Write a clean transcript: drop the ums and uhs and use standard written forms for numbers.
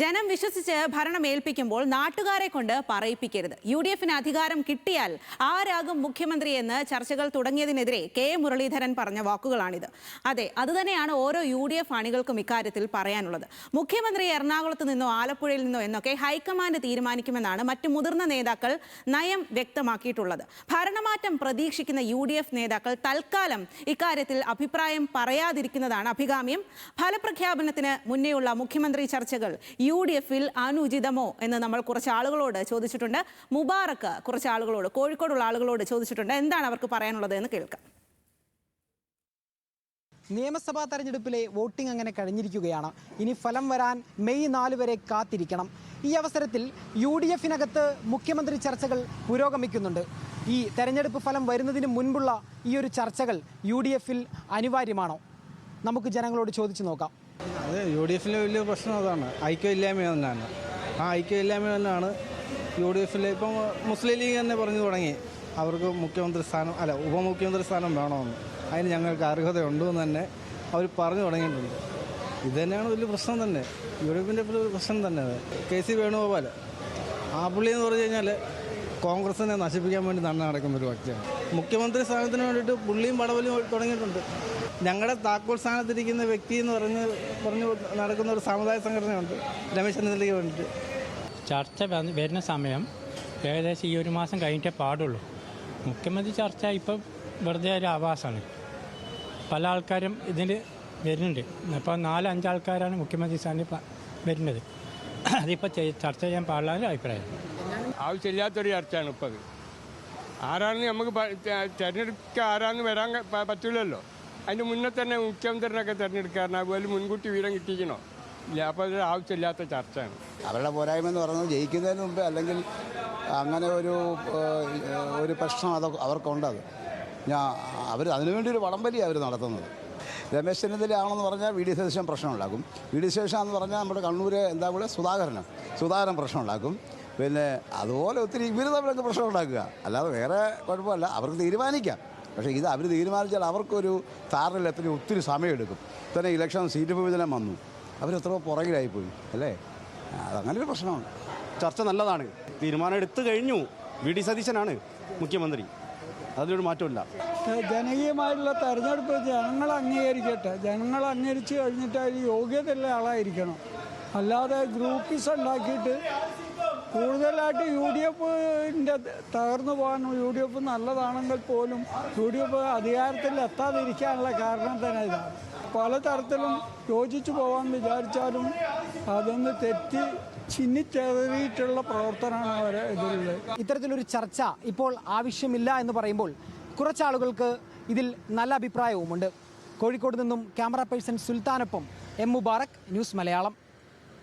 ജനം വിശ്വസിച്ച് ഭരണം ഏൽപ്പിക്കുമ്പോൾ നാട്ടുകാരെ കൊണ്ട് പറയിപ്പിക്കരുത്. UDFന് അധികാരം കിട്ടിയാൽ ആരാകും മുഖ്യമന്ത്രിയെന്ന് ചർച്ചകൾ തുടങ്ങിയതിനെതിരെ കെ മുരളീധരൻ പറഞ്ഞ വാക്കുകളാണിത്. അതെ, അതുതന്നെയാണ് ഓരോ UDF അണികൾക്കും ഇക്കാര്യത്തിൽ പറയാനുള്ളത്. മുഖ്യമന്ത്രി എറണാകുളത്ത് നിന്നോ ആലപ്പുഴയിൽ നിന്നോ എന്നൊക്കെ ഹൈക്കമാൻഡ് തീരുമാനിക്കുമെന്നാണ് മറ്റു മുതിർന്ന നേതാക്കൾ നയം വ്യക്തമാക്കിയിട്ടുള്ളത്. ഭരണമാറ്റം പ്രതീക്ഷിക്കുന്ന UDF നേതാക്കൾ തൽക്കാലം ഇക്കാര്യത്തിൽ അഭിപ്രായം പറയാതിരിക്കുന്നതാണ് അഭികാമ്യം. ഫലപ്രഖ്യാപനത്തിന് മുന്നേയുള്ള മുഖ്യമന്ത്രി ചർച്ചകൾ UDFൽ അനുചിതമോ എന്ന് നമ്മൾ കുറച്ച് ആളുകളോട് ചോദിച്ചിട്ടുണ്ട്. മുബാറക്ക് കുറച്ച് ആളുകളോട്, കോഴിക്കോടുള്ള ആളുകളോട് ചോദിച്ചിട്ടുണ്ട്. എന്താണ് അവർക്ക് പറയാനുള്ളത് എന്ന് കേൾക്കാം. നിയമസഭാ തെരഞ്ഞെടുപ്പിലെ വോട്ടിംഗ് അങ്ങനെ കഴിഞ്ഞിരിക്കുകയാണ്. ഇനി ഫലം വരാൻ മെയ് 4 വരെ കാത്തിരിക്കണം. ഈ അവസരത്തിൽ UDFനകത്ത് മുഖ്യമന്ത്രി ചർച്ചകൾ പുരോഗമിക്കുന്നുണ്ട്. ഈ തെരഞ്ഞെടുപ്പ് ഫലം വരുന്നതിന് മുൻപുള്ള ഈ ഒരു ചർച്ചകൾ UDFൽ അനിവാര്യമാണോ? നമുക്ക് ജനങ്ങളോട് ചോദിച്ചു നോക്കാം. അത് UDFിലെ വലിയ പ്രശ്നം അതാണ്, ഐക്യമില്ലായ്മ തന്നെയാണ്. ആ ഐക്യമില്ലായ്മ തന്നെയാണ് UDFിലെ ഇപ്പം മുസ്ലിം ലീഗ് തന്നെ പറഞ്ഞു തുടങ്ങി അവർക്ക് മുഖ്യമന്ത്രി സ്ഥാനം ഉപമുഖ്യമന്ത്രി സ്ഥാനം വേണമെന്ന്. അതിന് ഞങ്ങൾക്ക് അർഹതയുണ്ടെന്ന് തന്നെ അവർ പറഞ്ഞു തുടങ്ങിയിട്ടുണ്ട്. ഇത് തന്നെയാണ് വലിയ പ്രശ്നം തന്നെ, UDFിൻ്റെ പ്രശ്നം തന്നെ. KC വേണുഗോപാൽ ആ പുള്ളി എന്ന് പറഞ്ഞു കഴിഞ്ഞാൽ കോൺഗ്രസിനെ നശിപ്പിക്കാൻ വേണ്ടി നടക്കുന്ന ഒരു വ്യക്തിയാണ്. മുഖ്യമന്ത്രി സ്ഥാനത്തിന് വേണ്ടിയിട്ട് പുള്ളിയും പടവലും തുടങ്ങിയിട്ടുണ്ട്. ഞങ്ങളുടെ താക്കോൽ സ്ഥാനത്തിരിക്കുന്ന വ്യക്തി എന്ന് പറഞ്ഞു നടക്കുന്ന ഒരു സാമുദായിക സംഘടനയുണ്ട്, രമേശ് ചെന്നിത്തലയ്ക്ക് വേണ്ടിയിട്ട്. ചർച്ച വരുന്ന സമയം ഏകദേശം ഈ 1 മാസം കഴിഞ്ഞിട്ടേ പാടുള്ളൂ. മുഖ്യമന്ത്രി ചർച്ച ഇപ്പം വെറുതെ ഒരു ആവാസമാണ്. പല ആൾക്കാരും ഇതിന് വരുന്നുണ്ട്. അപ്പോൾ 4-5 ആൾക്കാരാണ് മുഖ്യമന്ത്രി സ്ഥാനത്ത് വരുന്നത്. അതിപ്പോൾ ചർച്ച ചെയ്യാൻ പാടില്ല അഭിപ്രായം. ആവശ്യമില്ലാത്തൊരു ചർച്ചയാണ് ഇപ്പോൾ അത്. ആരാണെന്ന് നമുക്ക് തിരഞ്ഞെടുക്കുക ആരാന്ന് വരാൻ പറ്റില്ലല്ലോ. അതിന് മുന്നേ തന്നെ മുഖ്യമന്ത്രിനൊക്കെ തിരഞ്ഞെടുക്കാറുണ്ട്. അതുപോലെ മുൻകൂട്ടി വീരം കിട്ടിക്കണോ ഇല്ല. അപ്പോൾ അത് ആവശ്യമില്ലാത്ത ചർച്ചയാണ്. അവരുടെ പോരായ്മ എന്ന് പറയുന്നത് ജയിക്കുന്നതിന് മുമ്പ് അല്ലെങ്കിൽ അങ്ങനെ ഒരു പ്രശ്നം അവർക്കുണ്ടത്. അവർ അതിനുവേണ്ടി ഒരു വടംവലി അവർ നടത്തുന്നത്. രമേശ് ചെന്നിത്തല ആണെന്ന് പറഞ്ഞാൽ VD സതീശൻ പ്രശ്നം ഉണ്ടാക്കും. VD സതീശൻ എന്ന് പറഞ്ഞാൽ നമ്മുടെ കണ്ണൂർ സുധാകരൻ പ്രശ്നം ഉണ്ടാക്കും. പിന്നെ അതുപോലെ ഒത്തിരി ഇവർ തമ്മിലൊക്കെ പ്രശ്നം ഉണ്ടാക്കുക, അല്ലാതെ വേറെ കുഴപ്പമില്ല. അവർക്ക് തീരുമാനിക്കാം. പക്ഷേ ഇത് അവർ തീരുമാനിച്ചാൽ അവർക്കൊരു താറിലെത്തിന് ഒത്തിരി സമയമെടുക്കും. തന്നെ ഇലക്ഷൻ സീറ്റ് വിഭജനം വന്നു, അവരെത്രയോ പുറകിലായിപ്പോയി അല്ലേ. അതങ്ങനെ ഒരു പ്രശ്നമാണ്. ചർച്ച നല്ലതാണ്. തീരുമാനം എടുത്തു കഴിഞ്ഞു. VD സതീശനാണ് മുഖ്യമന്ത്രി, അതിലൊരു മാറ്റമില്ല. ജനകീയമായിട്ടുള്ള തെരഞ്ഞെടുപ്പ് ജനങ്ങൾ അംഗീകരിക്കട്ടെ. ജനങ്ങൾ അംഗീകരിച്ച് കഴിഞ്ഞിട്ട് അതിൽ യോഗ്യതയുള്ള ആളായിരിക്കണം. അല്ലാതെ ഗ്രൂപ്പിസ് ഉണ്ടാക്കിയിട്ട് കൂടുതലായിട്ട് UDFൻ്റെ തകർന്നു പോകാൻ UDF നല്ലതാണെങ്കിൽ പോലും UDF അധികാരത്തിൽ എത്താതിരിക്കാനുള്ള കാരണം തന്നെ ഇതാണ്. പലതരത്തിലും യോജിച്ചു പോകാൻ വിചാരിച്ചാലും അതൊന്ന് തെറ്റി ചിന്നിച്ചേറിയിട്ടുള്ള പ്രവർത്തനമാണ് അവരെ ഇതിലുള്ളത്. ഇത്തരത്തിലൊരു ചർച്ച ഇപ്പോൾ ആവശ്യമില്ല എന്ന് പറയുമ്പോൾ കുറച്ചാളുകൾക്ക് ഇതിൽ നല്ല അഭിപ്രായവുമുണ്ട്. കോഴിക്കോട് നിന്നും ക്യാമറ പേഴ്സൺ സുൽത്താനൊപ്പം M. മുബാറക്, ന്യൂസ് മലയാളം.